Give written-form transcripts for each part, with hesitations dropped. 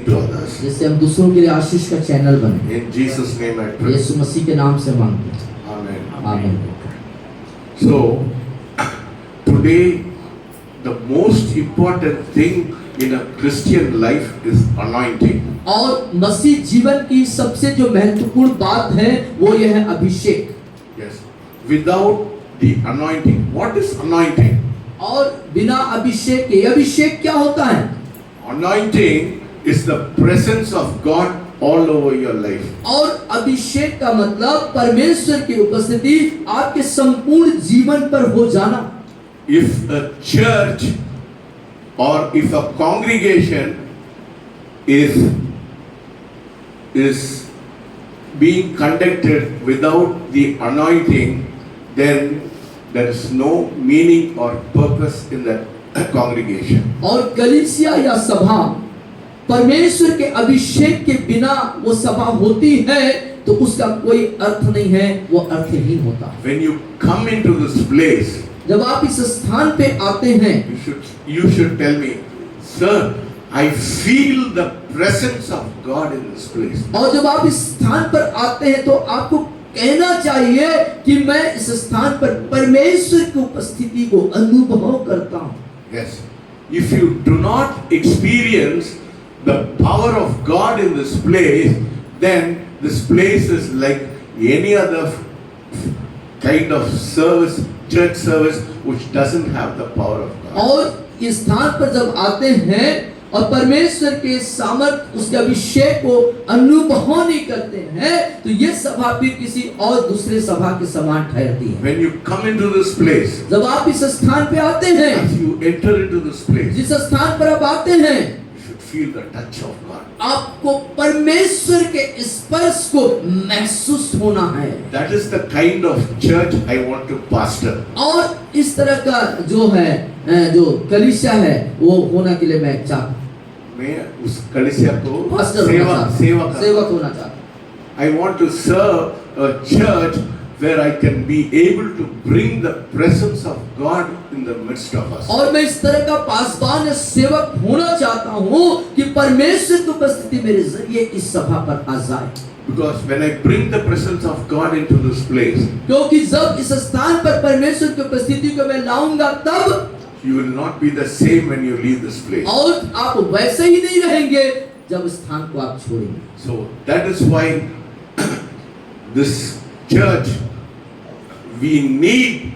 to others. जिससे हम दूसरों के लिए आशीष का चैनल बने। In Jesus' name I pray. यीशु मसीह के नाम से मांगते हैं, Amen. आमीन। So, today, the most important thing in a Christian life is anointing. और मसीह जीवन की सबसे जो महत्वपूर्ण बात है वो यह है अभिषेक। Yes. Without the anointing, what is anointing? और बिना अभिषेक के, अभिषेक क्या होता है? Anointing is the presence of God all over your life. और अभिषेक का मतलब परमेश्वर की उपस्थिति आपके संपूर्ण जीवन पर हो जाना। If a church or if a congregation is being conducted without the anointing, then there is no meaning or purpose in that congregation. और कलीसिया या सभा परमेश्वर के अभिषेक के बिना वो सभा होती है तो उसका कोई अर्थ नहीं है, वो अर्थहीन होता है। When you come into this place, जब आप इस स्थान पे आते हैं, you should tell me, sir, I feel the presence of God in this place. और जब आप इस स्थान पर आते हैं तो आपको कहना चाहिए कि मैं इस स्थान पर परमेश्वर की उपस्थिति को अनुभव करता हूँ। Yes. If you do not experience the power of God in this place, then this place is like any other kind of service, church service, which doesn't have the power of God. और इस स्थान पर जब आते हैं और परमेश्वर के सामर्थ उसके अभिषेक को अनुभव नहीं करते हैं तो ये सभा फिर किसी और दूसरे सभा के समान ठहरती है। When you come into this place, जब आप इस स्थान पे आते हैं, as you enter into this place, जिस स्थान पर आप आते हैं, you should feel the touch of God. आपको परमेश्वर के स्पर्श को महसूस होना है। That is the kind of church I want to pastor. और इस तरह का जो है, जो कलीसिया है वो होना के लिए मैं चाहता हूँ। मैं उस कलीसिया को पास्टर सेवक होना चाहता हूँ। I want to serve a church where I can be able to bring the presence of God in the midst of us. और मैं इस तरह का पासवान सेवक होना चाहता हूँ कि परमेश्वर की उपस्थिति मेरे जरिए इस सभा पर आ जाए। Because when I bring the presence of God into this place, क्योंकि जब इस स्थान पर परमेश्वर की उपस्थिति को मैं लाऊंगा तब you will not be the same when you leave this place. और आप वैसे ही नहीं रहेंगे जब स्थान को आप छोड़ेंगे। So that is why this church, we need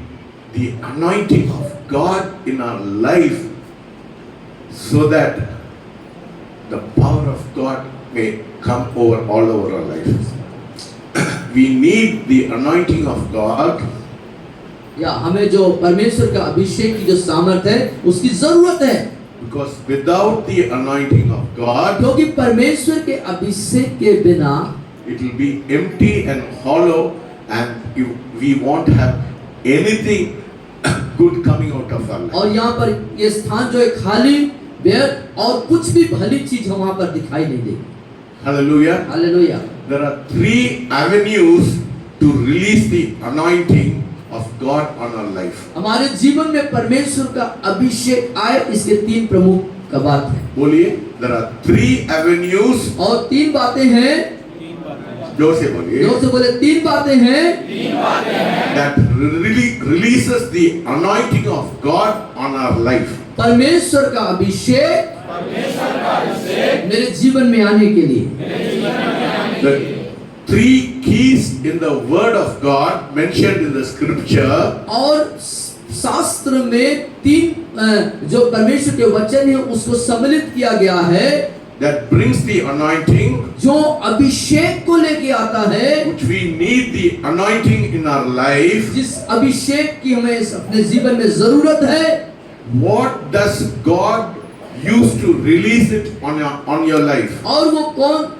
the anointing of God in our life so that the power of God may come over all over our life. We need the anointing of God. या हमें जो परमेश्वर का अभिषेक की जो सामर्थ्य है उसकी जरूरत है। Because without the anointing of God, क्योंकि परमेश्वर के अभिषेक के बिना it will be empty and hollow, and we won't have anything good coming out of our life. और यहाँ पर ये स्थान जो है खाली, व्यर्थ और कुछ भी भली चीज वहाँ पर दिखाई नहीं देगी। Hallelujah. Hallelujah. There are 3 avenues to release the anointing of God on our life. हमारे जीवन में परमेश्वर का अभिषेक आए, इसके 3 प्रमुख बात है। बोलिए, there are 3 avenues. और 3 बातें हैं। जोर से बोलिए। जोर से बोले, 3 बातें हैं। That really releases the anointing of God on our life. परमेश्वर का अभिषेक मेरे जीवन में आने के लिए। The 3 keys in the word of God mentioned in the scripture. और शास्त्र में 3 जो परमेश्वर के वचन है उसको सम्मिलित किया गया है। That brings the anointing. जो अभिषेक को लेके आता है। Which we need the anointing in our life. जिस अभिषेक की हमें अपने जीवन में जरूरत है। What does God use to release it on your life? और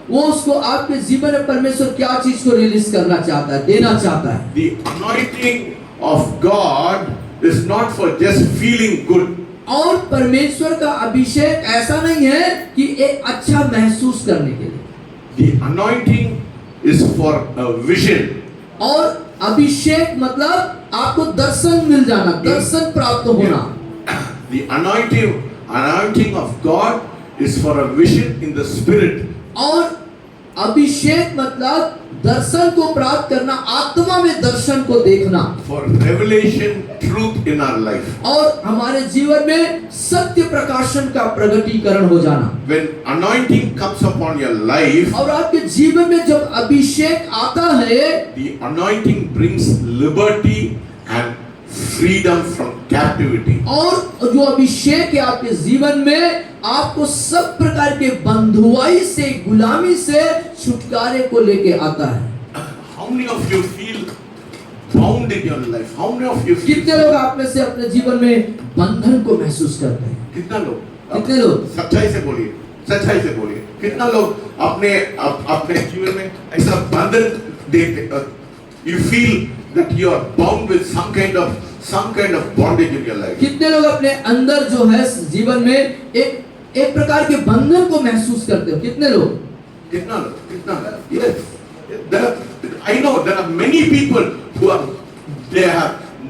वो उसको आपके जीवन में परमेश्वर क्या चीज को रिलीज करना चाहता है, देना चाहता है। The anointing of God is not for just feeling good. और परमेश्वर का अभिषेक ऐसा नहीं है कि एक अच्छा महसूस करने के लिए। The anointing is for a vision. और अभिषेक मतलब आपको दर्शन मिल जाना, दर्शन प्राप्त होना। The anointing of God is for a vision in the spirit. और अभिषेक मतलब दर्शन को प्राप्त करना, आत्मा में दर्शन को देखना, For revelation, truth in our life. और हमारे जीवन में सत्य प्रकाशन का प्रगटीकरण हो जाना। When anointing comes upon your life, और आपके जीवन में जब अभिषेक आता है, the anointing brings liberty and freedom from captivity. और जो अभिषेक है आपके जीवन में आपको सब प्रकार के बंधुआई से, गुलामी से छुटकारे को लेके आता है। How many of you feel bound in your life? How many of you feel? कितने लोग आप में से अपने जीवन में बंधन को महसूस करते हैं? कितना लोग? कितने लोग? सच्चाई से बोलिए, सच्चाई से बोलिए। कितना लोग अपने जीवन में ऐसा बंधन देखते? You feel that you are bound with some kind of bondage in your life. कितने लोग अपने अंदर जो है जीवन में एक प्रकार के बंधन को महसूस करते हो? कितने लोग? कितना लोग? Yes. I know there are many people who have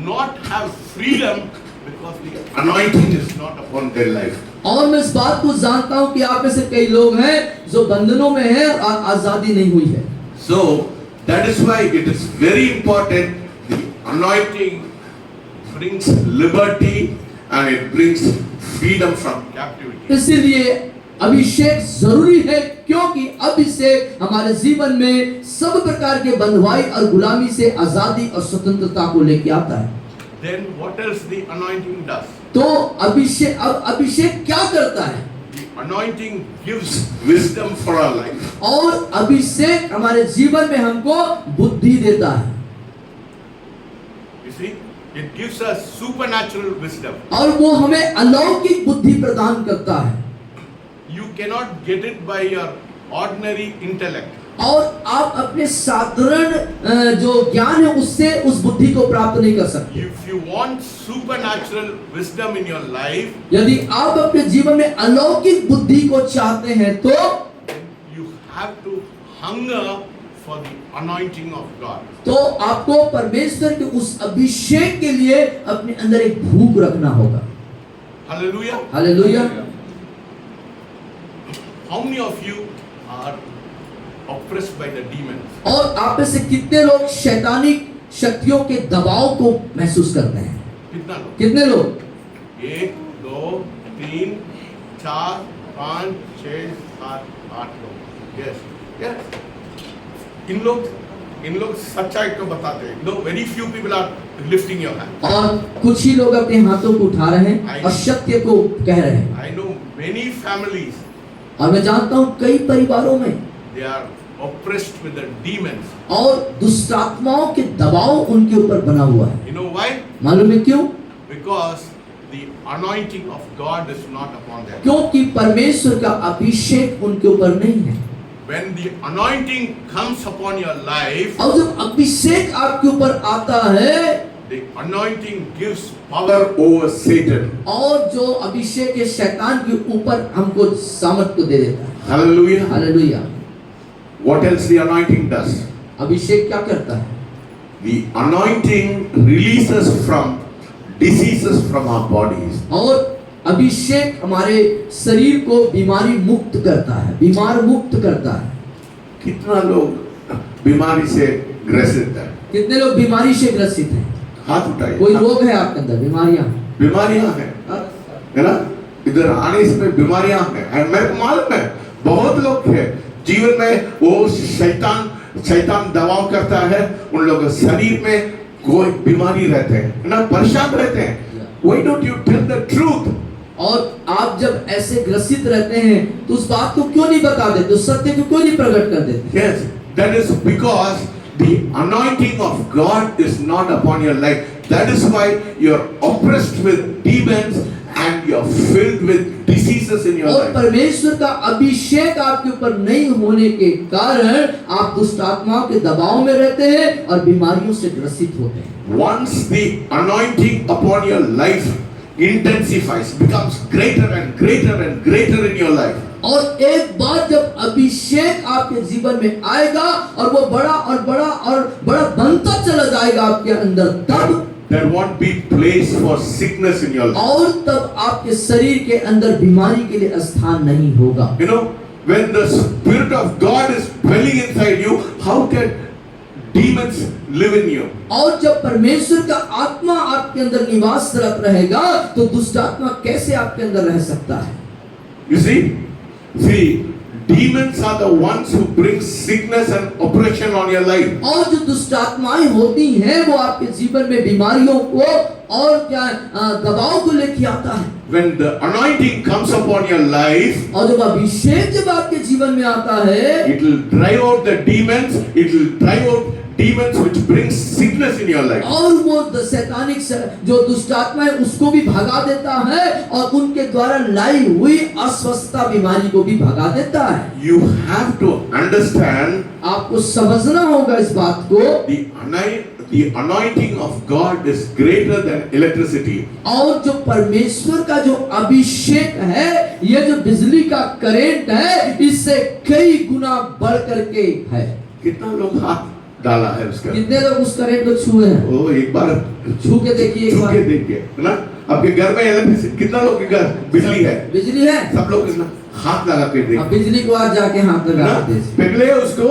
not have freedom because the anointing is not upon their life. और मैं इस बात को जानता हूं कि आप में से कई लोग हैं जो बंधनों में हैं और आजादी नहीं हुई है। So that is why it is very important. The anointing brings liberty and it brings freedom from captivity. इसीलिए अभिषेक जरूरी है, क्योंकि अभिषेक हमारे जीवन में सब प्रकार के बंधुआई और गुलामी से आजादी और स्वतंत्रता को लेके आता है। Then what else the anointing does? तो अभिषेक क्या करता है? The anointing gives wisdom for our life. और अभिषेक हमारे जीवन में हमको बुद्धि देता है। You see, it gives us supernatural wisdom. और वो हमें अलौकिक बुद्धि प्रदान करता है। You cannot get it by your ordinary intellect. और आप अपने साधारण जो ज्ञान है उससे उस बुद्धि को प्राप्त नहीं कर सकते। If you want supernatural wisdom in your life, यदि आप अपने जीवन में अलौकिक बुद्धि को चाहते हैं तो you have to hunger for the anointing of God. तो आपको परमेश्वर के उस अभिषेक के लिए अपने अंदर एक भूख रखना होगा। Hallelujah. Hallelujah. How many of you are oppressed by the demons? और आप में से कितने लोग शैतानिक शक्तियों के दबाव को महसूस करते हैं? कितना लोग? कितने लोग? 1 2 3 4 5 6 7 8 लोग। Yes. इन लोग सच्चाई को बताते हैं। No, very few people are lifting your hand. और कुछ ही लोग अपने हाथों को उठा रहे हैं और सत्य को कह रहे हैं। I know many families, और मैं जानता हूँ कई परिवारों में they are oppressed with the demons. और दुष्ट आत्माओं के दबाव उनके ऊपर बना हुआ है। You know why? मालूम है क्यों? Because the anointing of God is not upon them. क्योंकि परमेश्वर का अभिषेक उनके ऊपर नहीं है। When the anointing comes upon your life, और जब अभिषेक आपके ऊपर आता है, the anointing gives power over Satan. और जो अभिषेक है शैतान के ऊपर हमको सामर्थ को दे देता है। Hallelujah. Hallelujah. What else the anointing does? अभिषेक क्या करता है? The anointing releases from diseases from our bodies. और अभिषेक हमारे शरीर को बीमारी मुक्त करता है, बीमार मुक्त करता है। कितना लोग बीमारी से ग्रसित है? कितने लोग बीमारी से ग्रसित हैं? हाथ उठाइए। कोई रोग है आपके अंदर? बीमारियां हैं, है ना? इधर आने से बीमारियां हैं। मेरे को मालूम है बहुत लोग हैं जीवन में वो शैतान दबाव करता है, उन लोगों के शरीर में कोई बीमारी रहते हैं, है ना? परेशान रहते हैं। Why don't you tell the truth? और आप जब ऐसे ग्रसित रहते हैं तो उस बात को क्यों नहीं बता देते, उस सत्य को क्यों नहीं प्रकट कर देते? Yes, that is because the anointing of God is not upon your life. That is why you are oppressed with demons and you are filled with diseases in your और life. परमेश्वर का अभिषेक आपके ऊपर नहीं होने के कारण आप दुष्ट आत्माओं के दबाव में रहते हैं और बीमारियों से ग्रसित होते हैं। Once the anointing upon your life intensifies, becomes greater and greater and greater in your life. और एक बार जब अभिषेक आपके जीवन में आएगा और वो बड़ा और बड़ा और बड़ा बनता चला जाएगा आपके अंदर, तब there won't be place for sickness in your life. और तब आपके शरीर के अंदर बीमारी के लिए स्थान नहीं होगा। You know, when the Spirit of God is dwelling inside you, how can demons live in you? और जब परमेश्वर का आत्मा आपके अंदर निवासरत रहेगा तो दुष्ट आत्मा कैसे आपके अंदर रह सकता है? You see, demons are the ones who bring sickness and oppression on your life. और जो दुष्ट आत्माएं होती हैं वो आपके जीवन में बीमारियों को और क्या दबाव को लेके आता है। When the anointing comes upon your life, और जब अभिषेक जब आपके जीवन में आता है, it will drive out the demons. It will drive out demons which bring sickness in your life. और वो शैतानिक जो दुष्ट आत्मा है उसको भी भगा देता है और उनके द्वारा लाई हुई अस्वस्थता बीमारी को भी भगा देता है। You have to understand, आपको समझना होगा इस बात को, the anointing of God is greater than electricity. और जो परमेश्वर का जो अभिषेक है, ये जो बिजली का करंट है, इससे कई गुना बढ़ करके है। कितना लोग हाथ डाला है उसका? कितने लोग उस करंट को छुए हैं? ओ, एक बार छू के देखिए, छू के देखिए, है ना? आपके घर में इलेक्ट्रिसिटी, कितना लोग के घर बिजली है? बिजली है, सब लोग कितना हाथ लगा के देखिए। अब बिजली को आज जाके हाथ लगा दे। पहले उसको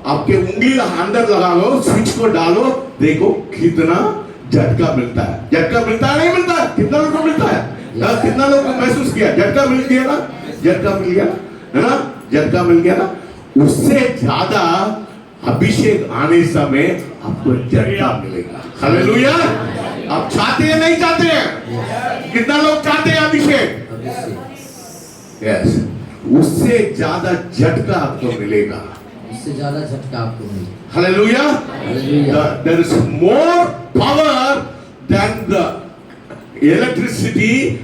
आपके उंगली अंदर लगा लो, स्विच को डालो, देखो कितना झटका मिलता है। झटका मिलता है नहीं मिलता? कितना लोगों को मिलता है? कितना लोगों को महसूस किया? झटका मिल गया ना? झटका मिल गया है ना? झटका मिल गया ना? उससे ज्यादा अभिषेक आने समय आपको झटका मिलेगा। हालेलुया! आप चाहते हैं नहीं चाहते हैं? कितना लोग चाहते हैं अभिषेक? यस, उससे ज्यादा झटका आपको मिलेगा। इससे ज्यादा झटका आपको मिलेगा। Hallelujah! Hallelujah. There is more power than the electricity.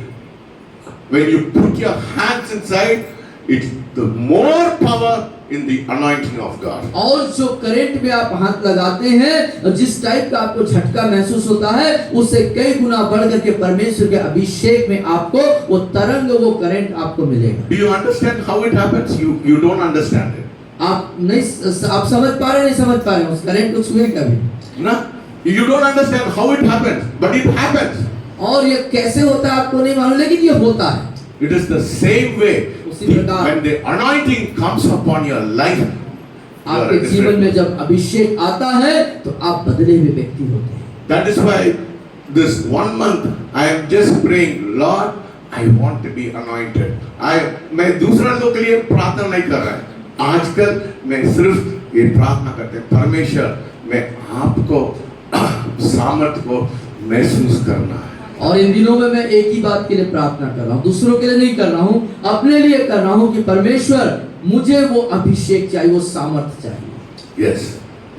When you put your hands inside, it's the more power in the anointing of God. और जो करंट में आप हाथ लगाते हैं और जिस टाइप का आपको झटका महसूस होता है, उससे कई गुना बढ़ करके परमेश्वर के अभिषेक में आपको वो तरंग, वो करंट आपको मिलेगा। Do you understand how it happens? You don't understand it. आप नहीं, आप समझ पा रहे नहीं समझ पा रहे उस करंट को छुए कभी ना? You don't understand how it happens, but it happens. और ये कैसे होता है आपको नहीं मालूम, लेकिन ये होता है। It is the same way. उसी प्रकार When the anointing comes upon your life, आपके जीवन में जब अभिषेक आता है तो आप बदले हुए व्यक्ति होते हैं। That is why this 1 month I am just praying, Lord, I want to be anointed. मैं दूसरा लोग के लिए प्रार्थना नहीं कर रहा है। आजकल मैं सिर्फ ये प्रार्थना करते हैं, परमेश्वर मैं आपको सामर्थ को महसूस करना है। और इन दिनों में मैं एक ही बात के लिए प्रार्थना कर रहा हूँ, दूसरों के लिए नहीं कर रहा हूँ, अपने लिए कर रहा हूँ कि परमेश्वर मुझे वो अभिषेक चाहिए, वो सामर्थ चाहिए। Yes,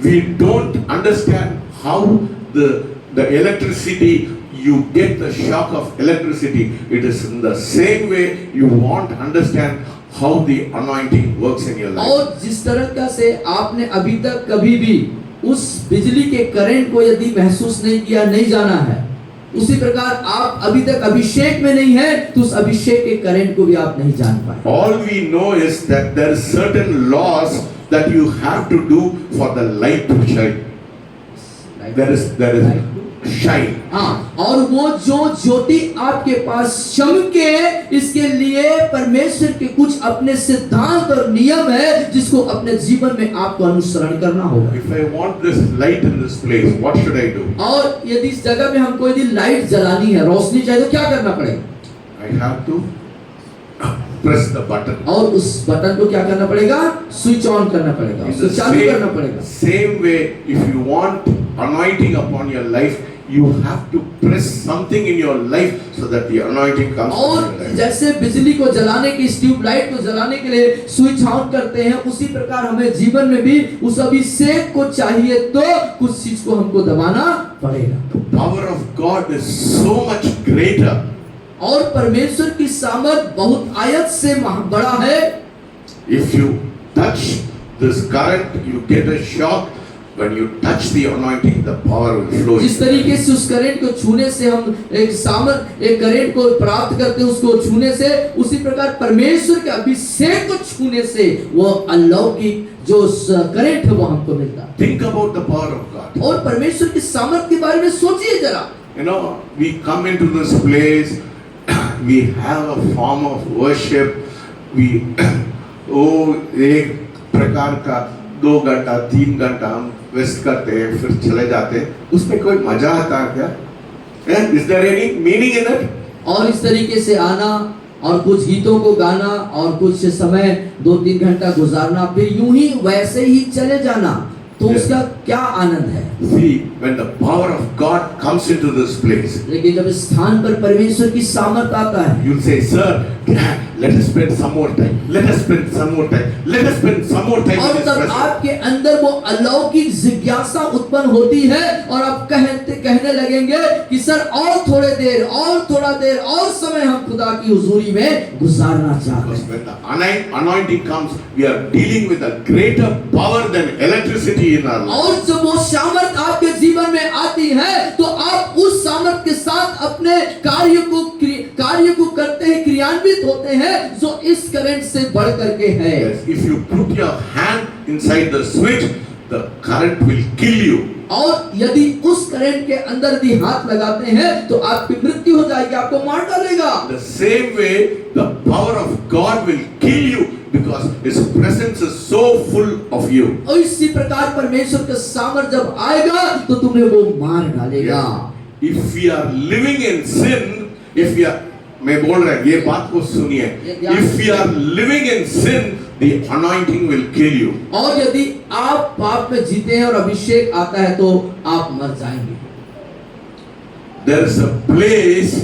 we don't understand how the electricity, you get the shock of electricity. It is in the same way you won't understand how the anointing works in your life. और जिस तरह का से आपने अभी तक कभी भी उस बिजली के करंट को यदि महसूस नहीं किया, नहीं जाना है, उसी प्रकार आप अभी तक अभिषेक में नहीं है तो उस अभिषेक के करंट को भी आप नहीं जान पाए। All we know is that there is certain laws that you have to do for the light to shine. There is shine. हाँ, और वो जो ज्योति आपके पास चमके, इसके लिए परमेश्वर के कुछ अपने सिद्धांत और नियम है जिसको अपने जीवन में आपको अनुसरण करना होगा। If I want this light in this place, what should I do? और यदि इस जगह में हमको यदि लाइट जलानी है, रोशनी चाहिए, तो क्या करना पड़ेगा? I have to press the button. और उस बटन को क्या करना पड़ेगा? स्विच ऑन करना पड़ेगा, उसको चालू करना पड़ेगा। Same way, if you want anointing upon your life, you have to press something in your life so that the anointing comes upon your और life. जैसे बिजली को जलाने की, ट्यूब लाइट को जलाने के लिए स्विच ऑन करते हैं, उसी प्रकार हमें जीवन में भी उस अभिषेक को चाहिए तो कुछ चीज को हमको दबाना पड़ेगा। The power of God is so much greater. और परमेश्वर की सामर्थ बहुत आयत से बड़ा है। If you touch this current, you get a shock. when you touch the anointing, the power will flow. जिस तरीके से उस करंट को छूने से हम एक करंट को प्राप्त करते हैं, उसको छूने से, उसी प्रकार परमेश्वर के अभिषेक को छूने से वो अलौकिक जो करंट है वो हमको मिलता है। Think about the power of God. और परमेश्वर की सामर्थ के बारे में सोचिए जरा। You know, we come into this place, we have a form of worship, we एक प्रकार का 2 घंटा 3 घंटा हम वेस्ट करते हैं, फिर चले जाते हैं, उसमें कोई मजा आता है क्या? Is there any meaning in it? और इस तरीके से आना और कुछ गीतों को गाना और कुछ समय 2-3 घंटा गुजारना, फिर यूं ही वैसे ही चले जाना, तो उसका क्या आनंद है? See, when the power of God comes into this place, लेकिन जब इस स्थान पर परमेश्वर की सामर्थ आता है, you'll say, sir, let us spend some more time, let us spend some more time, let us spend some more time और in His तब presence. आपके अंदर वो अलौकिक जिज्ञासा उत्पन्न होती है और आप कहने लगेंगे कि सर और थोड़ा देर और समय हम खुदा की हुजूरी में गुजारना चाहते Because हैं। when the anointing comes, we are dealing with a greater power than electricity in our life. और जब वो सामर्थ आपके जीवन में आती है तो आप उस सामर्थ के साथ अपने कार्य को करते हैं, क्रियान्वित होते हैं, जो इस करंट से बढ़ करके है। Yes, if you put your hand inside the switch, the current will kill you. और यदि उस करंट के अंदर यदि हाथ लगाते हैं तो आपकी मृत्यु हो जाएगी, आपको मार डालेगा। The same way, the power of God will kill you because His presence is so full of you. और इसी प्रकार परमेश्वर का सामर्थ जब आएगा तो तुम्हें वो मार डालेगा। If we are living in sin, if we are, मैं बोल रहा हूँ, ये बात को सुनिए। If we are living in sin, the anointing will kill you. और यदि आप पाप में जीते हैं और अभिषेक आता है तो आप मर जाएंगे। There is a place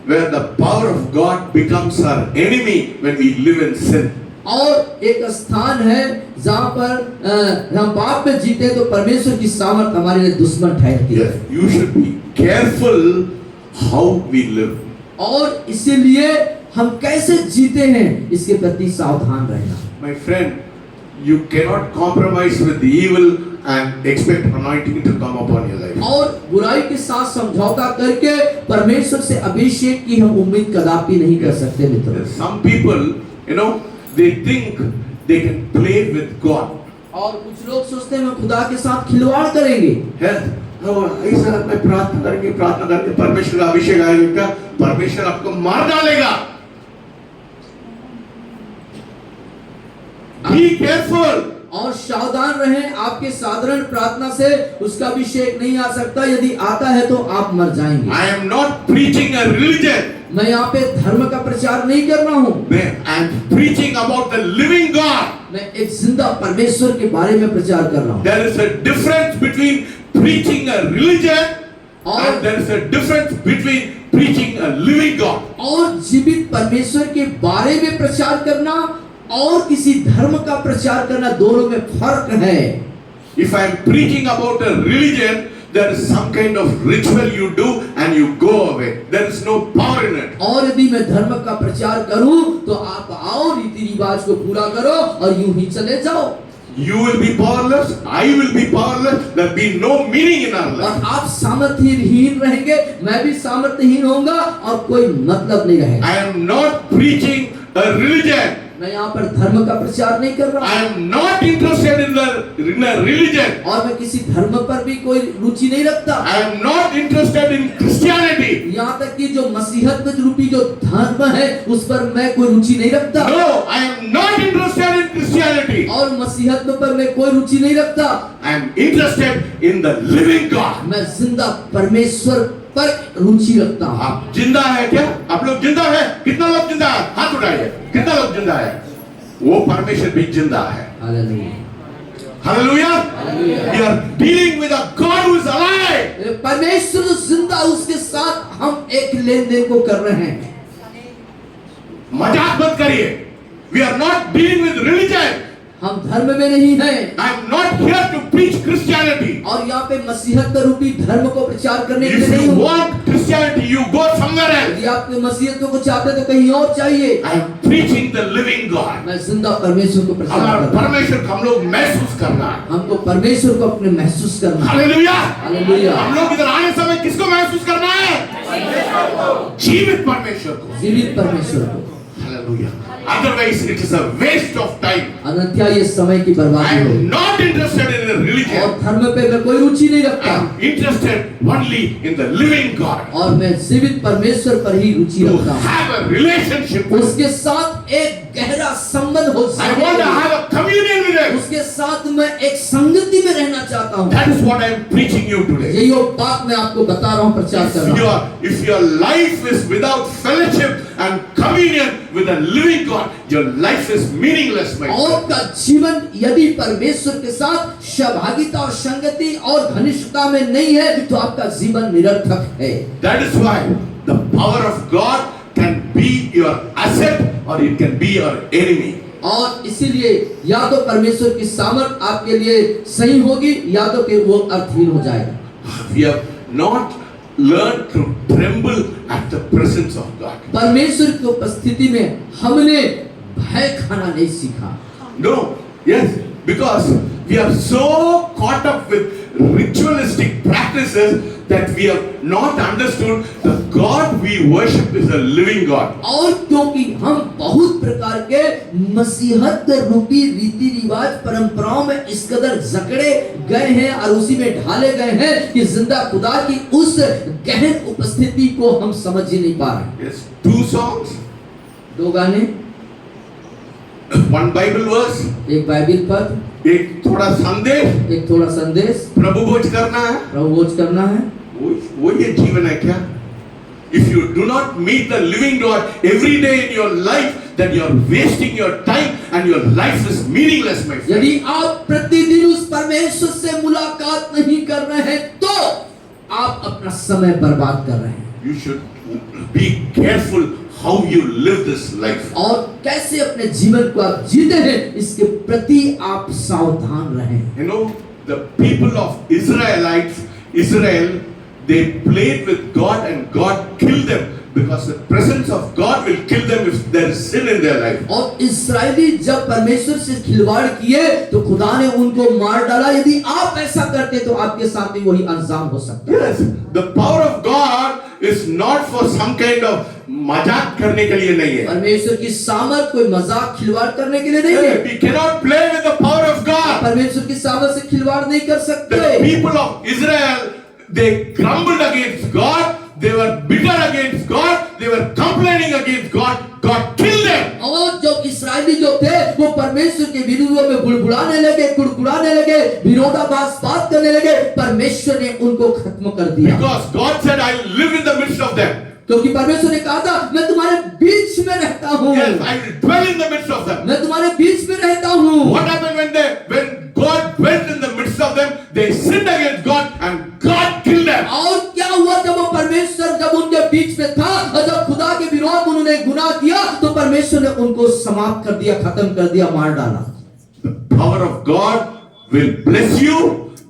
where the power of God becomes our enemy when we live in sin. और एक स्थान है जहाँ पर हम पाप में जीते हैं तो परमेश्वर की सामर्थ हमारे लिए दुश्मन ठहरती है। Yes, you should be careful how we live. और इसीलिए हम कैसे जीते हैं इसके प्रति सावधान रहना। My friend, you cannot compromise with the evil and expect anointing to come upon your life. और बुराई के साथ समझौता करके परमेश्वर से अभिषेक की हम उम्मीद कदापि नहीं कर सकते मित्रों। Some people, you know, they think they can play with God. और कुछ लोग सोचते हैं हम खुदा के साथ खिलवाड़ करेंगे। ऐसा मैं प्रार्थना करके परमेश्वर का अभिषेक आएगा, परमेश्वर आपको मार डालेगा। Be careful. और सावधान रहें, आपके साधारण प्रार्थना से उसका अभिषेक नहीं आ सकता, यदि आता है तो आप मर जाएंगे। I am not preaching a religion. मैं यहाँ पे धर्म का प्रचार नहीं कर रहा हूँ, I am preaching about the living God. मैं एक जिंदा परमेश्वर के बारे में प्रचार कर रहा हूँ। There is a difference between preaching a religion and there is a difference between preaching a living God. और जीवित परमेश्वर के बारे में प्रचार करना और किसी धर्म का प्रचार करना, दोनों में फर्क है। If I am preaching about a religion, there is some kind of ritual you do and you go away. There is no power in it. और यदि मैं धर्म का प्रचार करूं तो आप आओ, रीति रिवाज को पूरा करो और यूं ही चले जाओ। You will be powerless, I will be powerless, there will be no meaning in our life. और आप सामर्थ्यहीन रहेंगे, मैं भी सामर्थ्यहीन होऊंगा और कोई मतलब नहीं रहेगा। I am not preaching a religion. मैं यहाँ पर धर्म का प्रचार नहीं कर रहा I am not interested in a religion. और मैं किसी धर्म पर भी कोई रुचि नहीं रखता। I am not interested in Christianity. यहाँ तक कि जो मसीहत रूपी जो धर्म है उस पर मैं कोई रुचि नहीं रखता। No, I am not interested in Christianity. और मसीहत पर मैं कोई रुचि नहीं रखता। I am interested in the living God. मैं जिंदा परमेश्वर पर रुचि रखता हूँ। आप जिंदा है क्या? आप लोग जिंदा है? कितना लोग जिंदा है? हाथ उठाइए। कितना लोग जिंदा है? वो परमेश्वर भी जिंदा है। Hallelujah. Hallelujah. We are dealing with a God who is alive. परमेश्वर जिंदा, उसके साथ हम एक लेन देन को कर रहे हैं। मजाक मत करिए। We are not dealing with religion. हम धर्म में नहीं हैं। I am not here to preach Christianity. और यहाँ पे मसीहत रूपी धर्म को प्रचार करने के लिए If नहीं you हूँ। want Christianity, you go somewhere else. यदि आप मसीहत को चाहते तो कहीं और चाहिए। I am preaching the living God. मैं जिंदा परमेश्वर को प्रचार हमारा कर रहा हूँ। परमेश्वर को हम लोग महसूस करना है। हमको परमेश्वर को अपने महसूस करना है। हालेलुया। हालेलुया। हम लोग इधर आने समय किसको महसूस करना है? जीवित परमेश्वर को। जीवित परमेश्वर को। Hallelujah. Otherwise, it is a waste of time. अन्यथा ये समय की I बर्बादी am होगी। not interested in a religion. और धर्म पे मैं कोई रुचि नहीं I रखता am interested only in the living God. और मैं जीवित परमेश्वर पर ही रुचि To रखता हूँ। have a relationship with. उसके साथ एक गहरा संबंध हो I want to have a communion with Him. उसके साथ मैं एक संगति में रहना चाहता हूँ। That is what I am preaching you today. यही वो बात मैं आपको बता रहा हूँ, प्रचार कर रहा हूँ। If your life is without fellowship and communion with the living God, your life is meaningless, my friend. आपका जीवन यदि परमेश्वर के साथ सहभागिता और संगति और घनिष्ठता में नहीं है तो आपका जीवन निरर्थक है। That is why the power of God can be your asset or it can be your enemy. और इसीलिए या तो परमेश्वर की सामर्थ आपके लिए सही होगी या तो फिर वो अर्थहीन हो जाएगा। We have not learned to tremble at the presence of God. परमेश्वर की उपस्थिति में हमने भय खाना नहीं सीखा। No, yes, because we are so caught up with ritualistic practices that we have not understood the God we worship is a living God. और क्योंकि हम बहुत प्रकार के मसीहत रूपी रीति रिवाज परंपराओं में इस कदर जकड़े गए हैं और उसी में ढाले गए हैं कि जिंदा खुदा की उस गहन उपस्थिति को हम समझ ही नहीं पा रहे। Yes, 2 songs, 2 गाने, 1 Bible verse, एक बाइबल पद, एक थोड़ा संदेश, एक थोड़ा संदेश, प्रभु भोज करना है। प्रभु भोज करना है। वो ये जीवन है क्या? If you do not meet the living God every day in your life, then you are wasting your time and your life is meaningless, my friend. यदि आप प्रतिदिन उस परमेश्वर से मुलाकात नहीं कर रहे हैं तो आप अपना समय बर्बाद कर रहे हैं। You should be careful how you live this life. और कैसे अपने जीवन को आप जीते हैं इसके प्रति आप सावधान रहें। You know, the people of Israel, they played with God and God killed them because the presence of God will kill them if there is sin in their life. और इस्राएली जब परमेश्वर से खिलवाड़ किए तो खुदा ने उनको मार डाला। यदि आप ऐसा करते तो आपके साथ भी वही अंजाम हो सकता है। Yes, the power of God is not for some kind of मजाक करने के लिए नहीं है। परमेश्वर की सामर्थ कोई मजाक खिलवाड़ करने के लिए नहीं है। We cannot play with the power of God. परमेश्वर की सामर्थ से खिलवाड़ नहीं कर सकते। The people of Israel, they grumbled against God, they were bitter against God, they were complaining against God. God killed them. और जब इस्राएली जो थे वो परमेश्वर के विरुद्ध में बुड़बुड़ाने लगे, कुड़कुड़ाने लगे, विरोधाभास बात करने लगे, परमेश्वर ने उनको खत्म कर दिया। Because God said, I will live in the midst of them. क्योंकि परमेश्वर ने कहा था मैं तुम्हारे बीच में रहता हूँ। Yes, I will dwell in the midst of them. मैं तुम्हारे बीच में रहता हूँ। What happened when God dwelt in the midst of them? They sinned against God and God killed them. और क्या हुआ जब वो परमेश्वर जब उनके बीच में था और जब खुदा के विरोध में उन्होंने गुनाह किया तो परमेश्वर ने उनको समाप्त कर दिया, खत्म कर दिया, मार डाला। The power of God will bless you.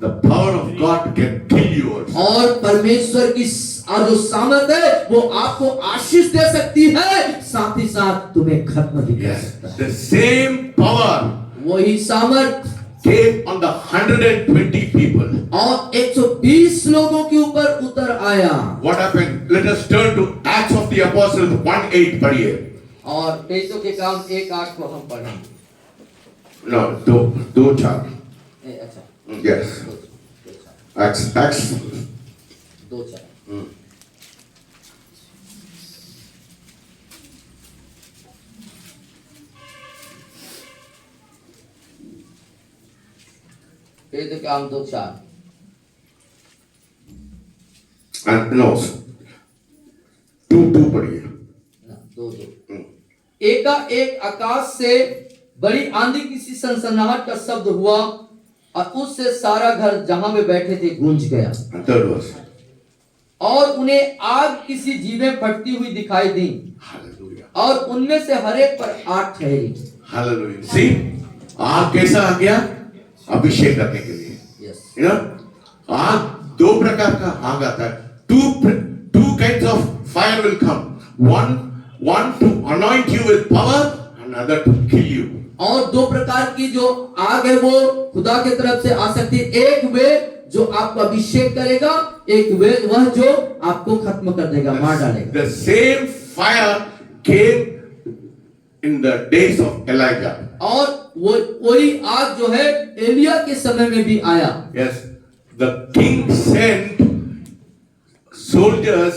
The power of God can kill you also. और परमेश्वर की जो सामर्थ है वो आपको आशीष दे सकती है, साथ ही साथ तुम्हें खत्म भी कर Yes, सकता है। the same power वही सामर्थ came on the 120 people. और 120 लोगों के ऊपर उतर आया। What happened? Let us turn to Acts of the Apostles 1:8 पढ़िए। और पेशों के काम 1:8 को हम पढ़ें। No, दो चार। अच्छा, Yes. Acts 2:4। पेशों के काम 2:4। and no 2 पढ़िए। 2:2। एकाएक आकाश से बड़ी आंधी किसी सनसनाहट का शब्द हुआ और उससे सारा घर जहां वे बैठे थे गूंज गया। And third verse. और उन्हें आग किसी जीवें फटती हुई दिखाई दी Hallelujah. और उनमें से हर एक पर आग ठहरी। Hallelujah. See, आग कैसा आ गया? अभिषेक करने के लिए। यस, You know, आग दो प्रकार का आग आता है. Two kinds of fire will come. One to anoint you with power, another to kill you. और दो प्रकार की जो आग है वो खुदा की तरफ से आ सकती है। एक वे जो आपको अभिषेक करेगा, एक वे वह जो आपको खत्म कर देगा, मार डालेगा। The same fire came in the days of Elijah. और वही आग जो है एलिया के समय में भी आया। Yes, the king sent soldiers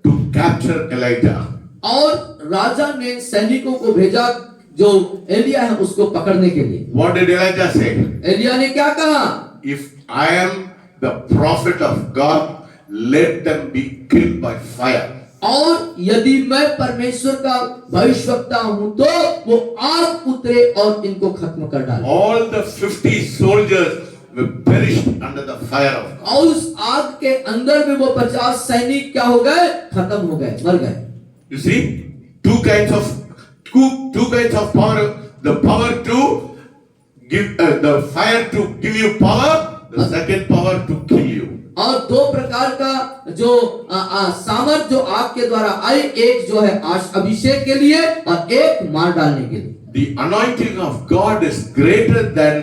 to capture Elijah. और राजा ने सैनिकों को भेजा जो एलिया है उसको पकड़ने के लिए। What did Elijah say? Elia ने क्या कहा? If I am the prophet of God, let them be killed by fire. और यदि मैं परमेश्वर का भविष्यवक्ता हूं तो वो आग उतरे और इनको खत्म कर डाले। All the 50 soldiers were perished under the fire of God. और उस आग के अंदर में वो 50 सैनिक क्या हो गए? खत्म हो गए, मर गए। You see, two kinds of power. The power to give, the fire to give you power. The second power to kill you. और दो प्रकार का जो सामर्थ जो आग के द्वारा आई, एक जो है अभिषेक के लिए और एक मार डालने के लिए। The anointing of God is greater than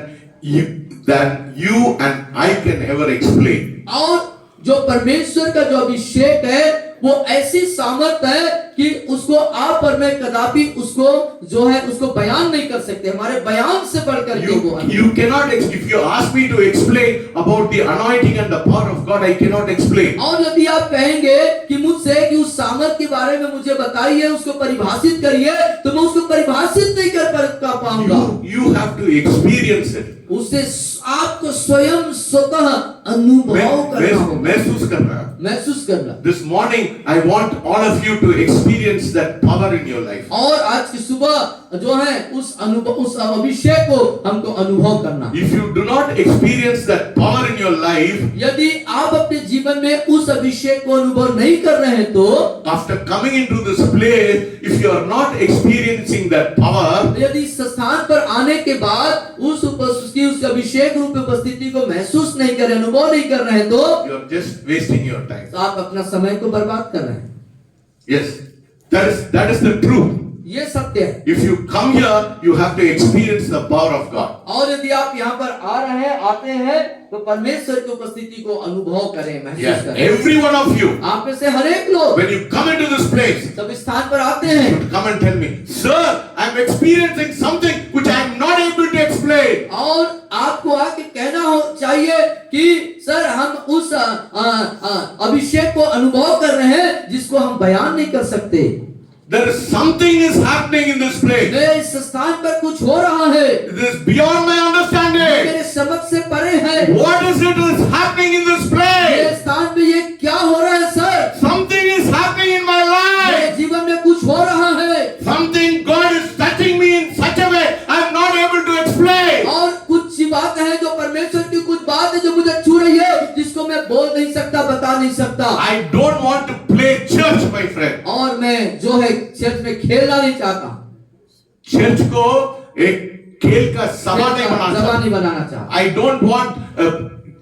you and I can ever explain. और जो परमेश्वर का जो अभिषेक है वो ऐसी सामर्थ है कि उसको आप और मैं कदापि उसको जो है उसको बयान नहीं कर सकते, हमारे बयान से बढ़कर के वो है। You cannot, if you ask me to explain about the anointing and the power of God, I cannot explain. और यदि आप कहेंगे कि मुझसे कि उस सामर्थ के बारे में मुझे बताइए, उसको परिभाषित करिए, तो मैं उसको परिभाषित नहीं कर पाऊंगा। You have to experience it. उसे आपको स्वयं स्वतः अनुभव करना होगा, महसूस करना। This morning I want all of you to experience that power in your life. और आज की सुबह जो है उस अभिषेक को हमको अनुभव करना। If you do not experience that power in your life, यदि आप अपने जीवन में उस अभिषेक को अनुभव नहीं कर रहे हैं तो after coming into this place, if you are not experiencing that power, यदि इस स्थान पर आने के बाद उस अभिषेक रूप उपस्थिति को महसूस नहीं कर रहे, अनुभव नहीं कर रहे हैं तो you are just wasting your time. तो आप अपना समय को बर्बाद कर रहे हैं। Yes, that is the truth. ये सत्य है। If you come here, you have to experience the power of God. और यदि आप यहाँ पर आ रहे हैं, आते हैं तो परमेश्वर की उपस्थिति को अनुभव करें, महसूस करें। Every one of you, आप में से हर एक लोग when you come into this place, जब इस स्थान पर आते हैं, come and tell me, sir, I am experiencing something which I am not able to explain. और आपको आके कहना हो चाहिए कि सर हम उस अभिषेक को अनुभव कर रहे हैं जिसको हम बयान नहीं कर सकते। There is something is happening in this place. इस स्थान पर कुछ हो रहा है, It is beyond my understanding. मेरे समझ से परे है। What is it is happening in this place? इस स्थान पे ये क्या हो रहा है sir? Something is happening in my life. मेरे जीवन में कुछ हो रहा है। Something God is touching me in such a way I am not able to explain. और कुछ सी बात है जो परमेश्वर की कुछ बात है जो मुझे छू रही है, जिसको मैं बोल नहीं सकता, बता नहीं सकता। I don't want to play church, my friend. और मैं जो है चर्च में खेलना नहीं चाहता। चर्च को एक खेल का सभा नहीं बनाना चाहता। I don't want a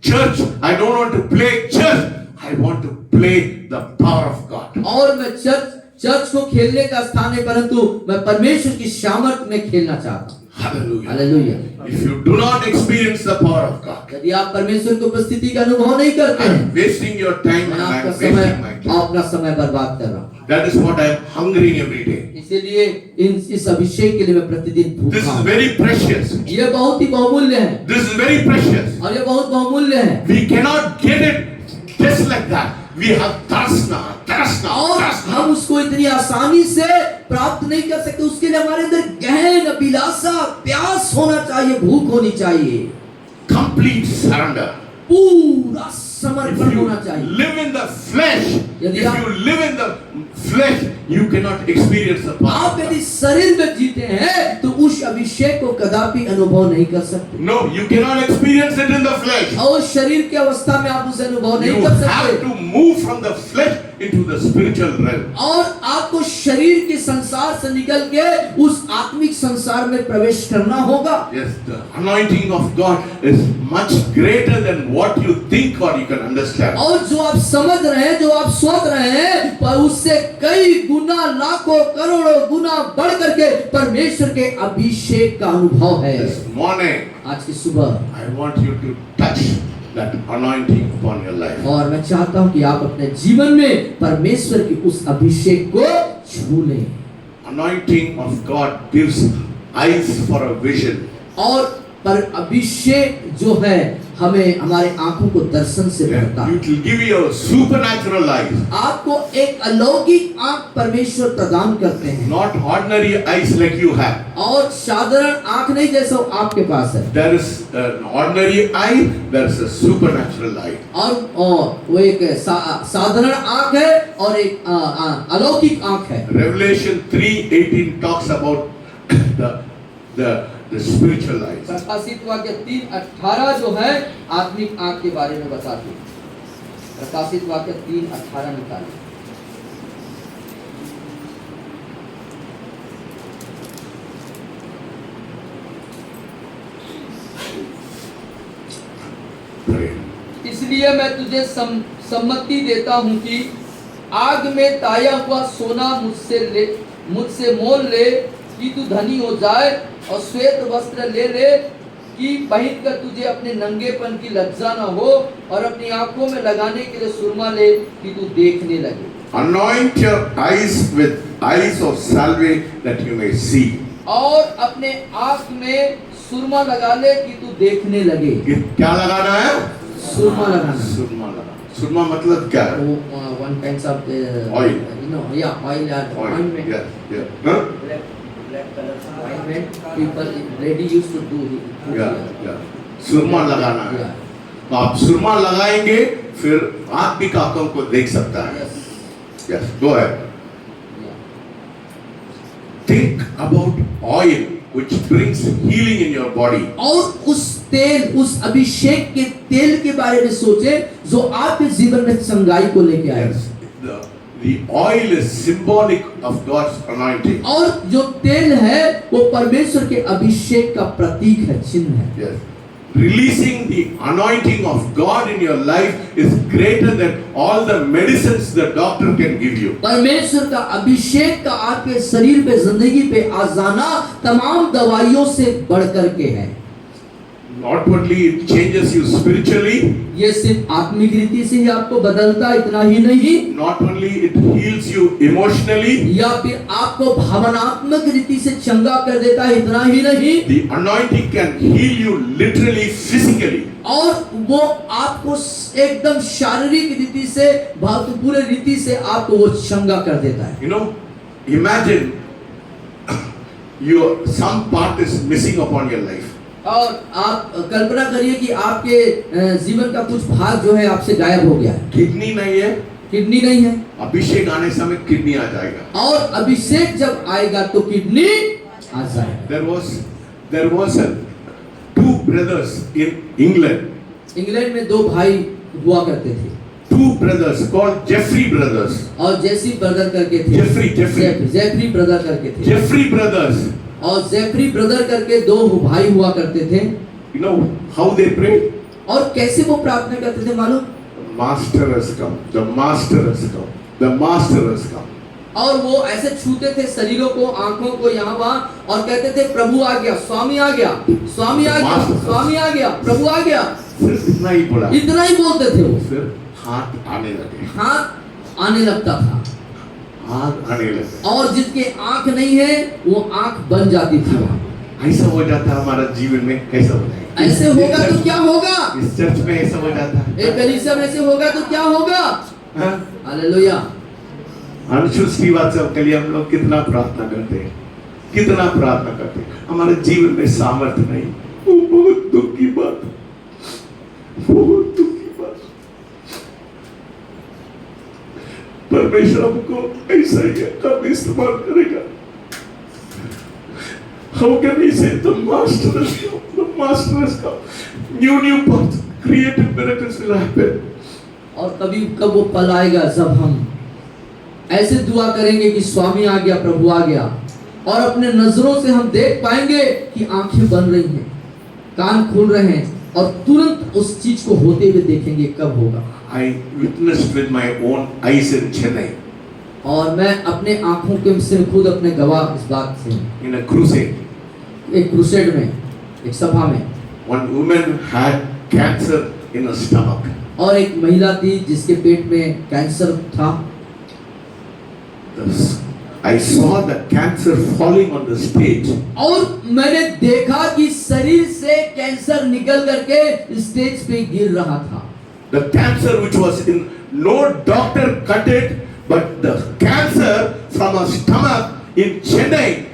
church. I don't want to play church. I want to play the power of God. और मैं चर्च को खेलने का स्थान है, परंतु मैं परमेश्वर की सामर्थ में खेलना चाहता हूँ। Hallelujah. Hallelujah. If you do not experience the power of God, यदि आप परमेश्वर की उपस्थिति का अनुभव नहीं करते I हैं, am wasting your time and I am wasting my time. अपना समय बर्बाद कर रहा हूँ। That is what I am hungering every day. इसीलिए इस अभिषेक के लिए मैं प्रतिदिन This भूखा is हूँ। very precious. ये बहुत ही बहुमूल्य है, This is very precious. और ये बहुत बहुमूल्य है। We cannot get it just like that. We have thirst now, thirst now, और thirst now. हम उसको इतनी आसानी से प्राप्त नहीं कर सकते। उसके लिए हमारे अंदर गहन अभिलाषा, प्यास होना चाहिए, भूख होनी चाहिए, Complete surrender. पूरा If समर्पण you होना चाहिए। live in the flesh, यदि if आप- you live in the flesh, you cannot experience the power. आप यदि शरीर में जीते हैं तो उस अभिषेक को कदापि अनुभव नहीं कर सकते। No, you cannot experience it in the flesh. और शरीर की अवस्था में आप उसे अनुभव नहीं You कर have सकते। to move from the flesh into the spiritual realm. और आपको शरीर के संसार से निकल के उस आत्मिक संसार में प्रवेश करना होगा। Yes, the anointing of God is much greater than what you think or you can understand. और जो आप समझ रहे हैं, जो आप सोच रहे हैं, पर उससे कई गुना, लाखों, करोड़ों गुना बढ़ करके परमेश्वर के अभिषेक का अनुभव है। This morning, आज की सुबह I want you to touch that anointing upon your life. और मैं चाहता हूं कि आप अपने जीवन में परमेश्वर की उस अभिषेक को छू लें। Anointing of God gives eyes for a vision. और पर अभिषेक जो है हमें हमारे आंखों को दर्शन से भरता है। It will give you a supernatural eyes. आपको एक अलौकिक आंख परमेश्वर प्रदान करते हैं। Not ordinary eyes like you have. और साधारण आंख नहीं जैसा आपके पास है। There is an ordinary eye, there is a supernatural eye. और वो एक साधारण आंख है और एक अलौकिक आंख है। Revelation 3:18 talks about the spiritual eyes. प्रकाशित वाक्य 3:18 जो है आत्मिक आंख के बारे में बताती है। प्रकाशित वाक्य 3:18 निकालिए। Pray. इसलिए मैं तुझे सम्मति देता हूँ कि आग में ताया हुआ सोना मुझसे मोल ले कि तू धनी हो जाए, और श्वेत वस्त्र ले ले कि पहन कर तुझे अपने नंगेपन की लज्जा न हो, और अपनी आंखों में लगाने के लिए सुरमा ले कि तू देखने लगे। Anoint your eyes with eyes of salve that you may see. और अपने आंख में सुरमा लगा ले कि तू देखने लगे। क्या लगाना है? सुरमा लगाना। सुरमा लगाना। सुरमा मतलब क्या है? One kinds of oil. Oil or ointment. Yeah. Huh? Black color ointment people lady used to do. Yeah. सुरमा लगाना है। तो आप सुरमा लगाएंगे, फिर आत्मिक आंखों को देख सकता है। Yes. Go ahead. Think about oil which brings healing in your body. और उस तेल, उस अभिषेक के तेल के बारे में सोचे जो आपके जीवन में चंगाई को लेके आए। Yes. The oil is symbolic of God's anointing. और जो तेल है वो परमेश्वर के अभिषेक का प्रतीक है, चिन्ह है। Yes. Releasing the anointing of God in your life is greater than all the medicines the doctor can give you. परमेश्वर का अभिषेक का आपके शरीर पे, जिंदगी पे आ जाना तमाम दवाइयों से बढ़कर के है। Not only it changes you spiritually, ये सिर्फ आत्मिक रीति से ही आपको बदलता, इतना ही नहीं, not only it heals you emotionally, या फिर आपको भावनात्मक रीति से चंगा कर देता है, इतना ही नहीं, the anointing can heal you literally physically. और वो आपको एकदम शारीरिक रीति से, पूरे रीति से आपको वो चंगा कर देता है। You know, imagine some part is missing upon your life. और आप कल्पना करिए कि आपके जीवन का कुछ भाग जो है आपसे गायब हो गया है। किडनी नहीं है, किडनी नहीं है, अभिषेक आने समय किडनी आ जाएगा। और अभिषेक जब आएगा तो किडनी आ जाएगा। There was two brothers in England. England में दो भाई हुआ करते थे। Two brothers called Jeffrey brothers. और जेसी ब्रदर करके थे। जेफरी ब्रदर करके थे। Jeffrey brothers. और जेफरी ब्रदर करके दो भाई हुआ करते थे। You know how they prayed? और कैसे वो प्रार्थना करते थे मालूम? Master has come. The master has come. The master has come. और वो ऐसे छूते थे शरीरों को, आंखों को, यहाँ वहाँ, और कहते थे प्रभु आ गया, स्वामी आ गया, स्वामी आ गया, स्वामी आ गया, प्रभु आ गया। सिर्फ इतना ही बोला। इतना ही बोलते थे वो। फिर हाथ आने लगे। हाथ आने लगता था। हाथ आने लगे। और जिसके आंख नहीं है वो आंख बन जाती थी। ऐसा हो जाता है हमारा जीवन में, कैसा हो जाएगा? ऐसे होगा तो क्या होगा? इस चर्च में ऐसा हो जाता है। एक कलीसिया में ऐसे होगा तो क्या होगा? हालेलुया। अनुशुद्ध श्रीवास्तव के लिए हम लोग कितना प्रार्थना करते हैं, कितना प्रार्थना करते हैं, हमारे जीवन में सामर्थ्य नहीं। वो बहुत दुख की बात, बहुत दुख की बात। परमेश्वर हमको ऐसा ही कब इस्तेमाल करेगा? How can we say the master has come? The master has come. New paths, creative miracles will happen. और कभी कब वो पल आएगा जब हम ऐसे दुआ करेंगे कि स्वामी आ गया, प्रभु आ गया, और अपने नजरों से हम देख पाएंगे कि आंखें बन रही हैं, कान खुल रहे हैं, और तुरंत उस चीज को होते हुए देखेंगे कब होगा। I witnessed with my own eyes in Chennai और मैं अपने आंखों के से खुद अपने गवाह इस बात से, in a crusade. एक क्रूसेड में, एक सभा में, One woman had cancer in her stomach. और एक महिला थी जिसके पेट में कैंसर था। I saw the cancer falling on the stage. और मैंने देखा कि शरीर से कैंसर निकल करके स्टेज पे गिर रहा था। The cancer which was in, no doctor cut it, but the cancer from her stomach in Chennai.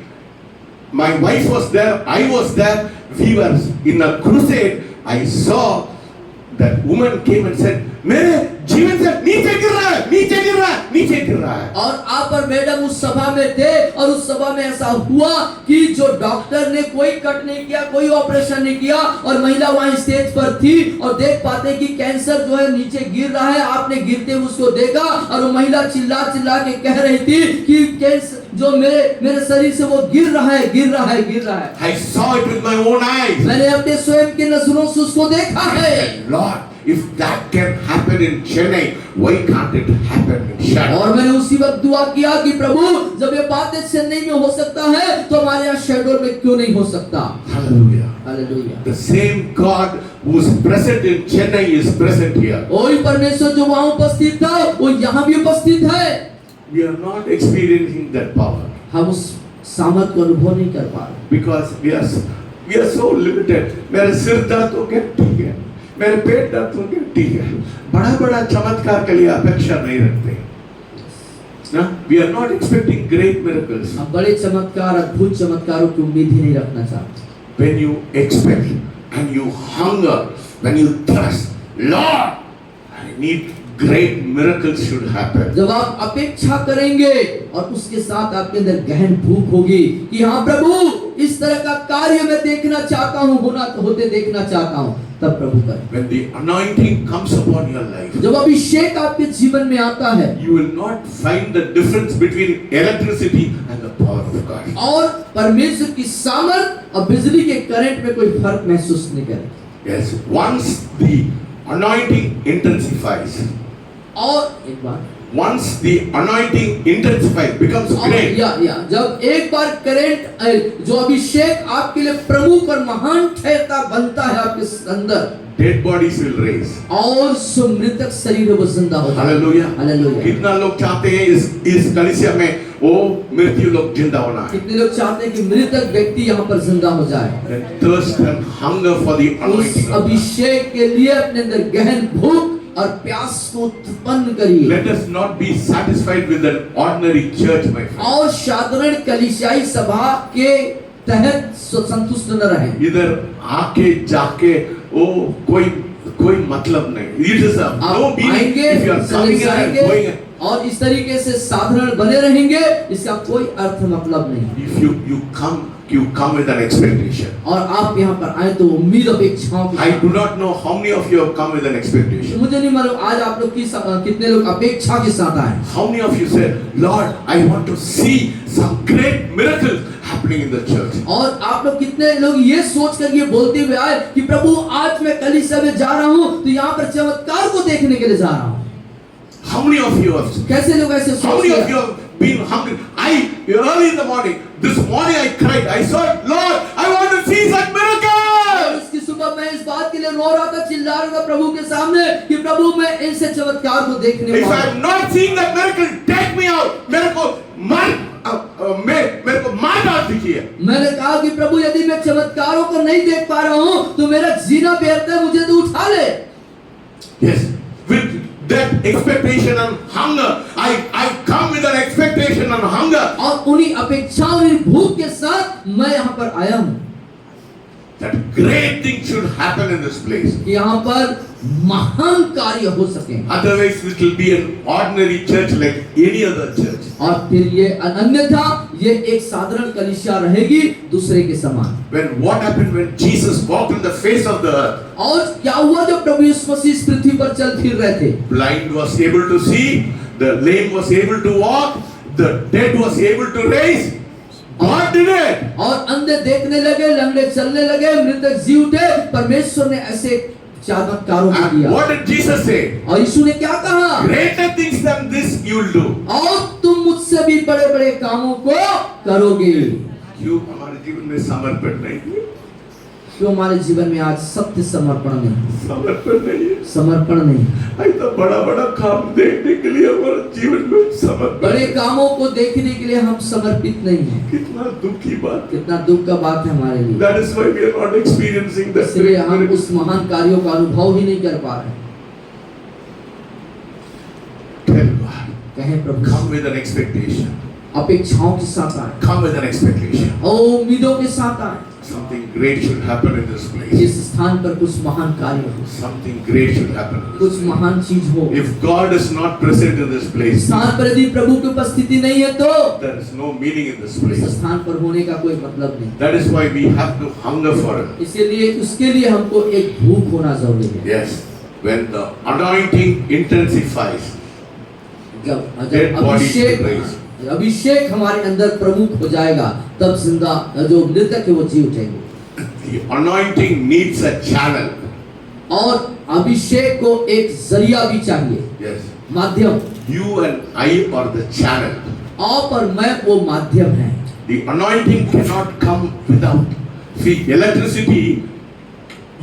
My wife was there, I was there, we were in a crusade. I saw that woman came and said, मेरे जीवन से नीचे गिर रहा है, नीचे गिर रहा है, नीचे गिर रहा है। और आप और मैडम उस सभा में थे, और उस सभा में ऐसा हुआ कि जो डॉक्टर ने कोई कट नहीं किया, कोई ऑपरेशन नहीं किया, और महिला वहां स्टेज पर थी और देख पाते कि कैंसर जो है नीचे गिर रहा है। आपने गिरते हुए उसको देखा, और वो महिला चिल्ला चिल्ला के कह रही थी कि कैंसर जो मेरे शरीर से वो गिर रहा है, गिर रहा है, गिर रहा है। I saw it with my own eyes. मैंने अपने स्वयं के नजरों से उसको देखा है। Lord, if that can happen in Chennai, why can't it happen in Shadow? और मैंने उसी वक्त दुआ किया कि प्रभु, जब ये बातें चेन्नई में हो सकता है तो हमारे यहाँ शेडोर में क्यों नहीं हो सकता। Hallelujah. Hallelujah. The same God who is present in Chennai is present here. वही परमेश्वर जो वहाँ उपस्थित था वो यहाँ भी उपस्थित है। We are not experiencing that power हम उस सामर्थ को अनुभव नहीं कर पा रहे because we are so limited. मेरे सिर दर्द हो गया, ठीक है, मेरे पेट दर्द हो गया, ठीक है, बड़ा बड़ा चमत्कार के लिए अपेक्षा नहीं रखते ना। We are not expecting great miracles. हम बड़े चमत्कार, अद्भुत चमत्कारों की उम्मीद ही नहीं रखना चाहते। When you expect and you hunger, when you thirst, Lord, I need great miracles should happen. जब आप अपेक्षा करेंगे और उसके साथ आपके अंदर गहन भूख होगी कि हाँ प्रभु, इस तरह का कार्य मैं देखना चाहता हूँ, होते देखना चाहता हूँ, तब प्रभु करे। When the anointing comes upon your life, जब अभिषेक आपके जीवन में आता है, you will not find the difference between electricity and the power of God. और परमेश्वर की सामर्थ और बिजली के करंट में कोई फर्क महसूस नहीं करेगा। Yes, once the anointing intensifies, और एक बार once the anointing intensifies, becomes great, जब एक बार करंट, जो अभिषेक आपके लिए प्रमुख और महान ठहरता बनता है आपके अंदर, dead bodies will raise. और सो मृतक शरीर वो जिंदा हो जाए। Hallelujah. हालेलुया। कितना लोग चाहते हैं इस कलीसिया में वो मृत्यु लोग जिंदा होना है। कितने लोग चाहते हैं कि मृतक व्यक्ति यहाँ पर जिंदा हो जाए। And thirst and hunger for the उस anointing. अभिषेक के लिए अपने अंदर गहन भूख और प्यास को उत्पन्न करिए। Let us not be satisfied with an ordinary church, my friend. और साधारण कलीसियाई सभा के तहत संतुष्ट न रहें। इधर आके जाके वो कोई मतलब नहीं। It is a no meaning if you are coming here and going. और इस तरीके से साधारण बने रहेंगे, इसका कोई अर्थ मतलब नहीं। If you come with an expectation. और आप यहाँ पर आए तो उम्मीद अपेक्षाओं के I साथ। do not know how many of you have come with an expectation. मुझे नहीं मालूम आज आप लोग कितने लोग अपेक्षा के साथ आए। How many of you said, Lord, I want to see some great miracles happening in the church. और आप लोग कितने लोग ये सोच कर ये बोलते हुए आए कि प्रभु आज मैं कलीसिया में जा रहा हूँ तो यहाँ पर चमत्कार को देखने के लिए जा रहा हूँ। How many of you have? कैसे लोग ऐसे How सोचते many of हैं? you have been hungry? Early in the morning, this morning I cried. I saw it, Lord, I want to see such और miracles. इसकी सुबह मैं इस बात के लिए रो रहा था, चिल्ला रहा था प्रभु के सामने कि प्रभु मैं ऐसे चमत्कार को देखने If I वाला am not seeing that miracle, take me out. मेरे को मार डाल दीजिए। मैंने कहा कि प्रभु यदि मैं चमत्कारों को नहीं देख पा रहा हूँ तो मेरा जीना व्यर्थ है, मुझे तो उठा ले। Yes, with that expectation and hunger, I come with an expectation and hunger. और उन्हीं अपेक्षाओं और भूख के साथ मैं यहाँ पर आया हूँ। That great thing should happen in this place. कि यहाँ पर महान कार्य हो सके। Otherwise, it will be an ordinary church like any other church. और फिर ये अन्यथा ये एक साधारण कलीसिया रहेगी दूसरे के समान। What happened when Jesus walked on the face of the earth? और क्या हुआ जब प्रभु यीशु मसीह इस पृथ्वी पर चल फिर रहे थे? Blind was able to see, The lame was able to walk, the dead was able to raise. God did it. और अंधे देखने लगे, लंगड़े चलने लगे, मृतक जी उठे। परमेश्वर ने ऐसे चमत्कारों को And किया। what did Jesus say? और यीशु ने क्या कहा? Greater things than this you will do. और तुम मुझसे भी बड़े-बड़े कामों को करोगे। क्यों हमारे जीवन में समर्पण नहीं है? क्यों हमारे जीवन में आज सत्य समर्पण नहीं? समर्पण नहीं है। समर्पण नहीं। ऐसा बड़ा बड़ा काम देखने के लिए हमारे जीवन में समर्पण। बड़े कामों को देखने के लिए हम समर्पित नहीं हैं। कितना दुख की बात। कितना दुख का बात है हमारे लिए। That is why we are not experiencing that. इसलिए हम उस महान कार्यों का अनुभव ही नहीं कर पा रहे। Tell God. कहें प्रभु। Come with an expectation. अपेक्षाओं के साथ आए। Come with an expectation. और उम्मीदों के साथ आए। Something great should happen in this place. इस स्थान पर कुछ महान कार्य हो। Something great should happen. कुछ महान चीज हो। If God is not present in this place, स्थान पर यदि प्रभु की उपस्थिति नहीं है तो there is no meaning in this इस place. स्थान पर होने का कोई मतलब नहीं। That is why we have to hunger for it. इसलिए उसके लिए हमको एक भूख होना जरूरी है। Yes, when the anointing intensifies, जब Dead bodies will rise. अभिषेक हमारे अंदर प्रमुख हो जाएगा, तब जिंदा जो मृतक है वो जी उठेंगे। the anointing needs a channel. और अभिषेक को एक जरिया भी चाहिए, Yes, माध्यम। you and I are the channel. आप और मैं वो माध्यम है। The anointing cannot come without. See, electricity,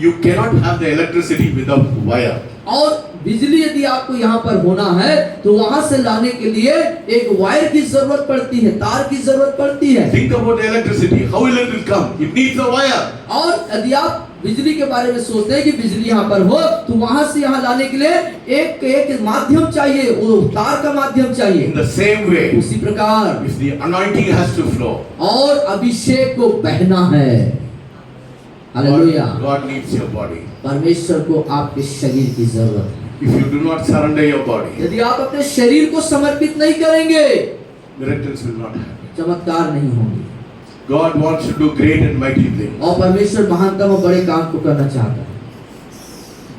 you cannot have the electricity without wire. और बिजली यदि आपको यहाँ पर होना है तो वहां से लाने के लिए एक वायर की जरूरत पड़ती है, तार की जरूरत पड़ती है। Think about electricity. How will it come? It needs a wire. और यदि आप बिजली के बारे में सोचते हैं कि बिजली यहाँ पर हो तो वहां से यहाँ लाने के लिए एक माध्यम चाहिए, वो तार का माध्यम चाहिए। In the same way, उसी प्रकार if the anointing has to flow, और अभिषेक को बहना है। Hallelujah. God needs your body. परमेश्वर को आपके शरीर की जरूरत है। If you do not surrender your body, यदि आप अपने शरीर को समर्पित नहीं करेंगे, miracles will not happen. चमत्कार नहीं होंगे। God wants to do great and mighty things. और परमेश्वर महानतम और बड़े काम को करना चाहता है।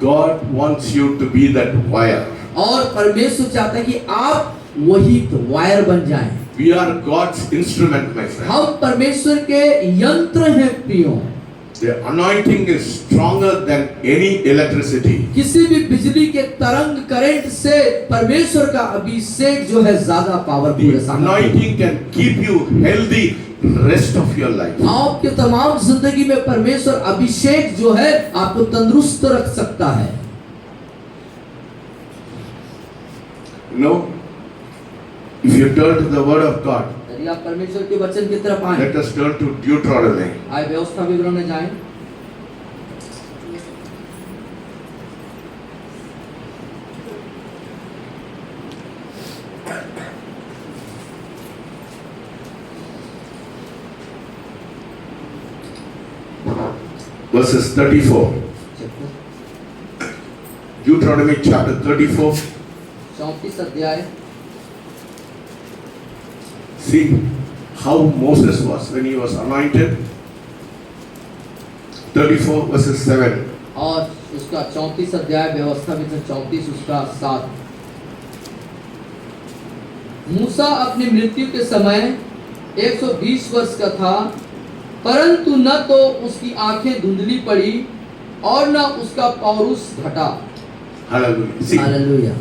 God wants you to be that wire. और परमेश्वर चाहता है कि आप वही तो वायर बन जाएं। We are God's instrument, my friend. हम परमेश्वर के यंत्र हैं प्रियो। The anointing is stronger than any electricity. किसी भी बिजली के तरंग करंट से परमेश्वर का अभिषेक जो है ज्यादा पावरफुल The है। anointing can keep you healthy rest of your life. आपके तमाम जिंदगी में परमेश्वर अभिषेक जो है आपको तंदुरुस्त रख सकता है। No, if you turn to the word of God, यदि आप परमेश्वर के वचन की तरफ आए, let us turn to Deuteronomy. आए व्यवस्था विवरण में जाएं। Verses 34. Deuteronomy chapter 34. 34 अध्याय। See how Moses was when he was anointed. 34 verses 7. और उसका 34 अध्याय व्यवस्था में 34 उसका 7। मूसा अपनी मृत्यु के समय 120 वर्ष का था, परंतु न तो उसकी आंखें धुंधली पड़ी और न उसका पौरुष घटा। Hallelujah. See, hallelujah.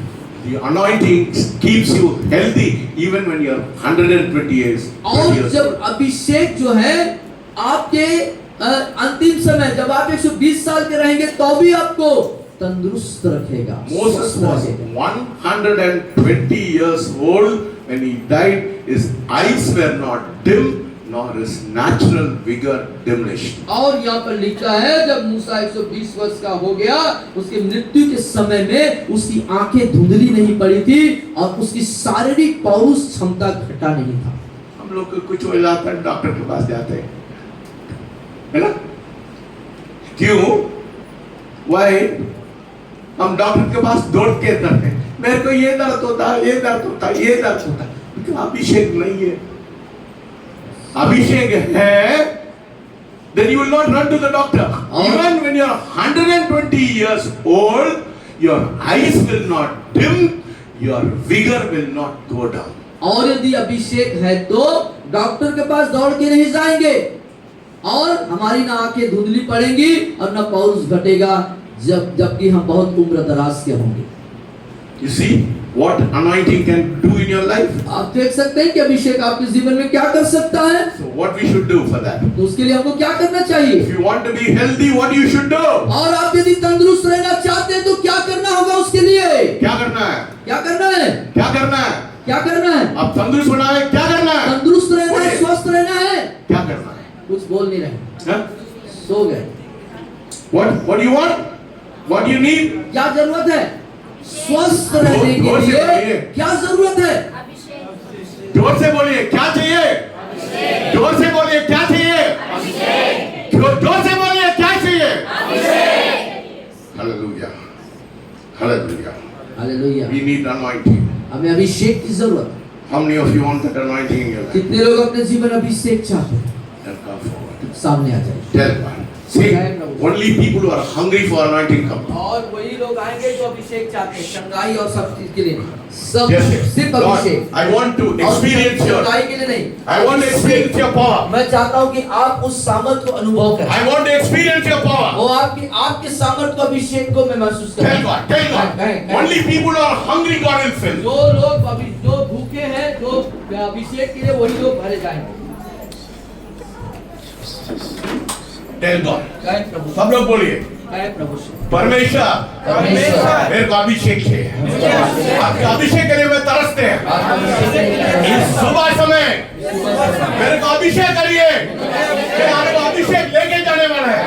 the anointing keeps you healthy even when you are 120 years. और जब अभिषेक जो है आपके अंतिम समय जब आप 120 साल के रहेंगे तो भी आपको तंदुरुस्त रखेगा। Moses was 120 years old when he died. His eyes were not dim, nor his natural vigor diminished. और यहाँ पर लिखा है जब मूसा 120 वर्ष का हो गया, उसकी मृत्यु के समय में उसकी आंखें धुंधली नहीं पड़ी थी और उसकी शारीरिक पौरुष क्षमता घटा नहीं था। हम लोग को कुछ हो जाता है डॉक्टर के पास जाते हैं, है ना? क्यों? Why? हम डॉक्टर के पास दौड़ के जाते हैं, मेरे को ये दर्द होता है, ये दर्द होता है, ये दर्द होता है। क्यों? अभिषेक नहीं है। अभिषेक है, then you will not run to the doctor. Even when you are 120 years old, your eyes will not dim, your vigor will not go down. और यदि अभिषेक है तो डॉक्टर के पास दौड़ के नहीं जाएंगे और हमारी ना आंखें धुंधली पड़ेंगी और ना पल्स घटेगा जबकि हम बहुत उम्र दराज के होंगे। You see what anointing can do in your life? आप देख सकते हैं कि अभिषेक आपके जीवन में क्या कर सकता है। So what we should do for that? तो उसके लिए हमको क्या करना चाहिए? If you want to be healthy, what you should do? और आप यदि तंदुरुस्त रहना चाहते हैं तो क्या करना होगा उसके लिए? क्या करना है? क्या करना है? क्या करना है? क्या करना है? आप तंदुरुस्त होना है, क्या करना है? तंदुरुस्त रहना है, स्वस्थ रहना है। क्या करना है? कुछ बोल नहीं रहे, हाँ? सो गए। What do you want? What do you need? क्या जरूरत है? स्वस्थ रहने जोर के से लिए बोलिए। क्या जरूरत है? जोर से बोलिए, क्या चाहिए? जोर से बोलिए, क्या चाहिए? जोर से बोलिए, क्या चाहिए? Hallelujah, hallelujah. Hallelujah. We need anointing. हमें अभिषेक की जरूरत है। How many of you want that anointing in your life? कितने लोग अपने जीवन में अभिषेक चाहते हैं? Then come forward. सामने आ जाए। Tell one. See, only people who are hungry for anointing come. और वही लोग आएंगे जो अभिषेक चाहते हैं, चंगाई और सब चीज के लिए नहीं, सब Yes, yes. सिर्फ Lord, Abhishek. I want to और experience your. चंगाई के लिए नहीं, I want to experience your power. मैं चाहता हूँ कि आप उस सामर्थ को अनुभव करें। I want to experience your power. और आपके सामर्थ को, अभिषेक को मैं महसूस Tell करूँ। God, tell God. Only people who are hungry, God will fill. जो लोग अभी जो भूखे हैं, जो अभिषेक के लिए, वही लोग भरे जाएंगे। Tell God. कहे प्रभु, सब लोग बोलिए, कहे प्रभु से। परमेश्वर, परमेश्वर, मेरे को अभिषेक चाहिए। आपके अभिषेक के लिए मैं तरसते हैं। आप अभिषेक करें। इस सुबह समय मेरे को अभिषेक करिए। मैं आपको अभिषेक लेके जाने वाला है।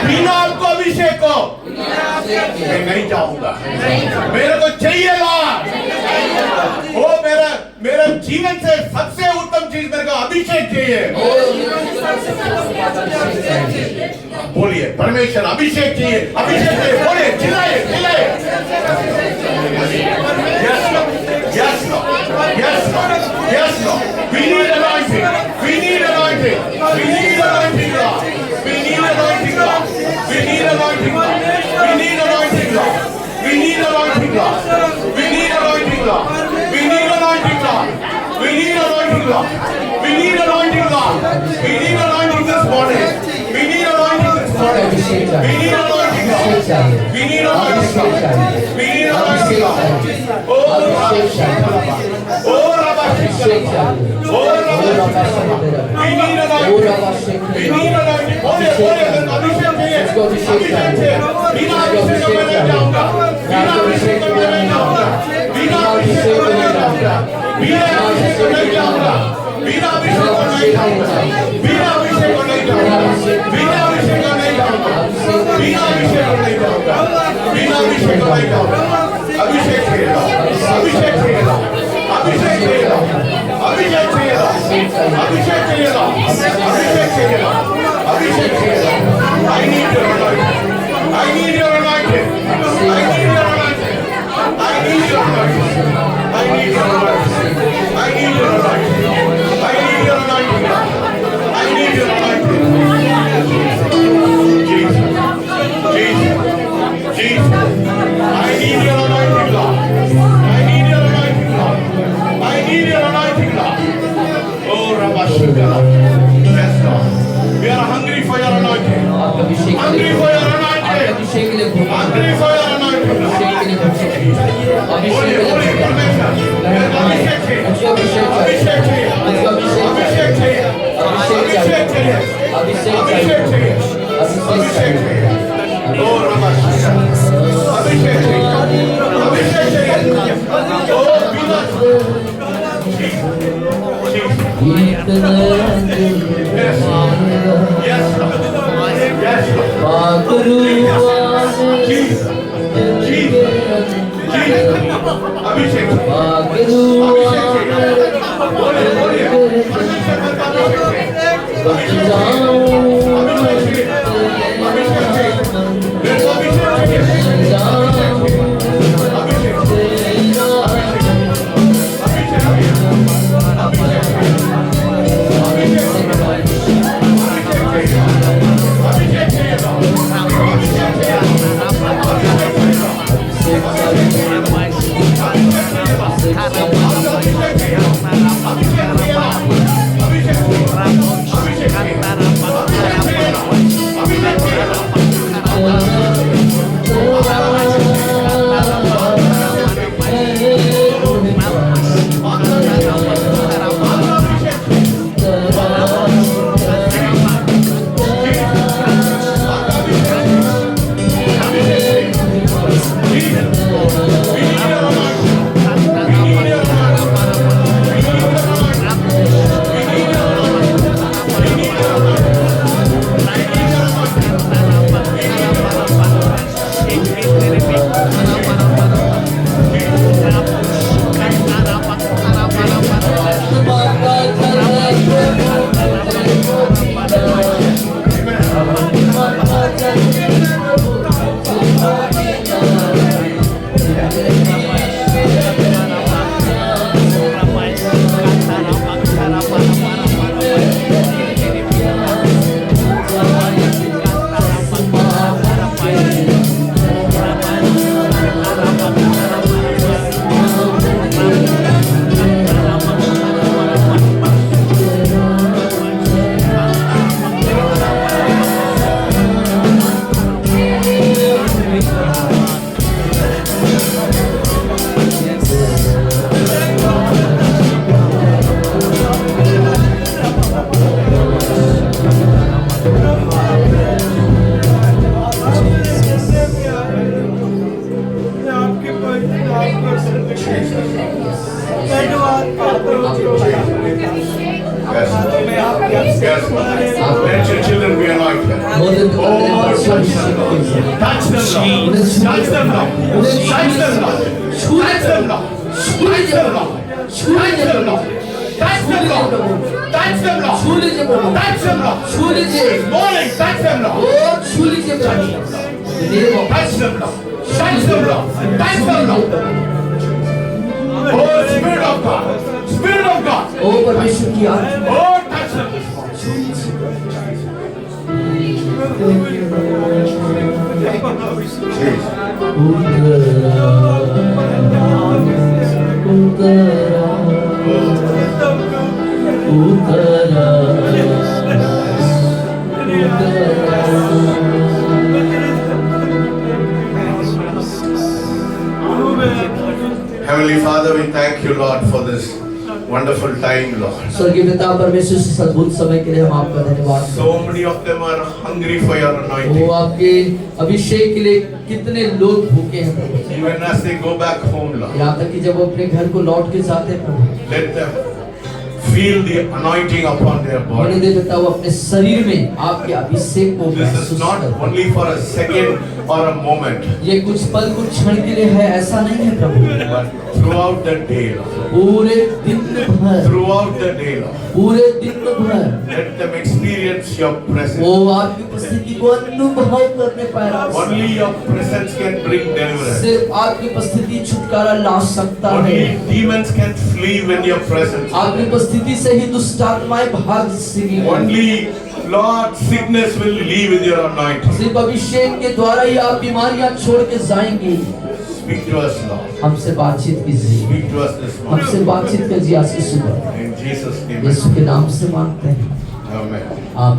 बिना आपको अभिषेक को मैं नहीं जाऊंगा। मेरे को चाहिए लॉर्ड। वो मेरे जीवन से सबसे उत्तम चीज मेरे को अभिषेक चाहिए। बोलिए, परमेश्वर अभिषेक चाहिए, अभिषेक चाहिए। बोलिए, चिल्लाइए, चिल्लाइए। Yes, Lord. Yes, Lord. Yes, Lord. Yes, Lord. We need anointing. We need anointing. We need anointing, Lord. We need anointing, Lord. We need anointing, Lord. We need anointing, Lord. We need anointing, Lord. We need anointing, Lord. We need anointing, Lord. We need anointing, Lord. We need anointing, Lord. We need anointing this morning. We need anointing this morning. We need anointing, Lord. We need anointing, Lord. We need anointing, Lord. Oh, Rabba Shikha. Oh, Rabba Shikha. We need anointing. We need anointing. बोलिए, अभिषेक चाहिए। अभिषेक चाहिए। बिना अभिषेक को मैं नहीं जाऊंगा। बिना अभिषेक को मैं नहीं जाऊंगा। बिना अभिषेक को नहीं जाऊंगा। बिना अभिषेक को नहीं जाऊंगा। बिना अभिषेक को नहीं जाऊंगा। बिना अभिषेक को नहीं जाऊंगा। बिना अभिषेक को नहीं जाऊंगा। बिना अभिषेक को नहीं जाऊंगा। बिना अभिषेक को नहीं जाऊंगा। अभिषेक चाहिए। अभिषेक चाहिए। अभिषेक चाहिए। अभिषेक चाहिए। अभिषेक चाहिए। अभिषेक चाहिए। अभिषेक चाहिए। I need your anointing. I need your anointing. I need your anointing. I need your anointing. I need your anointing. I need your anointing. I need your anointing. I need your anointing. Jesus. Jesus. Jesus. I need your anointing, Lord. I need your anointing, Lord. I need your anointing, Lord. Oh, Rabba Shikha. Yes, Lord. We are hungry for your anointing. Hungry for your anointing. अभिषेक के लिए भूखे हैं। Hungry for your anointing. अभिषेक के लिए भूखे हैं। अभिषेक बोलिए, के लिए बोलिए, भूखे हैं। परमेश्वर, मेरे को अभिषेक चाहिए। मुझको अभिषेक चाहिए। अभिषेक चाहिए। मुझको अभिषेक चाहिए। अभिषेक चाहिए। अभिषेक चाहिए। अभिषेक चाहिए। अभिषेक चाहिए। ओ रबा शिखा। अभिषेक चाहिए। अभिषेक चाहिए। ओ बिना Yes, Lord. Yes, Lord. Jesus. Jesus. Jesus. अभिषेक चाहिए। अभिषेक चाहिए। बोलिए, बोलिए। परमेश्वर मेरे को अभिषेक चाहिए। अभिषेक चाहिए। अभिषेक चाहिए। मेरे को अभिषेक चाहिए। Lord. Touch them, Lord. Touch them, Lord. Touch them, Lord. Touch them, Lord. Touch them, Lord. Touch them, Lord. Touch them, Lord. छू लीजिए प्रभु, Touch them, Lord. छू लीजिए, This morning, touch them, Lord. ओ छू लीजिए प्रभु, देव Touch them, Lord. Touch them, Lord. Touch them, Lord. Oh, Spirit of God. Spirit of God. ओ परमेश्वर की आत्मा, Oh, touch them this morning. Heavenly Father, we thank you, Lord, for this wonderful time, Lord. स्वर्गीय पिता परमेश्वर से अद्भुत समय के लिए हम आपका धन्यवाद करते So many of them are hungry for your हैं। anointing. वो आपके अभिषेक के लिए कितने लोग भूखे हैं प्रभु, Even as they go back home, Lord, यहाँ तक कि जब वो अपने घर को लौट के जाते हैं प्रभु, let them feel the anointing upon their होने body. दे पिता वो अपने शरीर में आपके अभिषेक को This is महसूस not करें। only for a second or a moment, ये कुछ पल कुछ क्षण के लिए है, ऐसा नहीं है प्रभु, but throughout the day, Lord. पूरे दिन भर, Throughout the day, Lord. पूरे दिन भर Let them experience your presence. वो आपकी उपस्थिति को अनुभव करने पाए। Only your presence can bring deliverance. सिर्फ आपकी उपस्थिति छुटकारा ला सकता है। Only demons can flee when your presence. आपकी उपस्थिति से ही दुष्ट आत्माएं भाग सकेंगी। Only Lord, sickness will leave with your anointing. सिर्फ अभिषेक के द्वारा ही आप बीमारियां छोड़ के जाएंगे। Speak to us, Lord. हमसे बातचीत कीजिए, Speak to us this morning. हमसे बातचीत कीजिए आज की सुबह। In Jesus' name. यीशु के नाम से मांगते हैं, Amen. आमीन।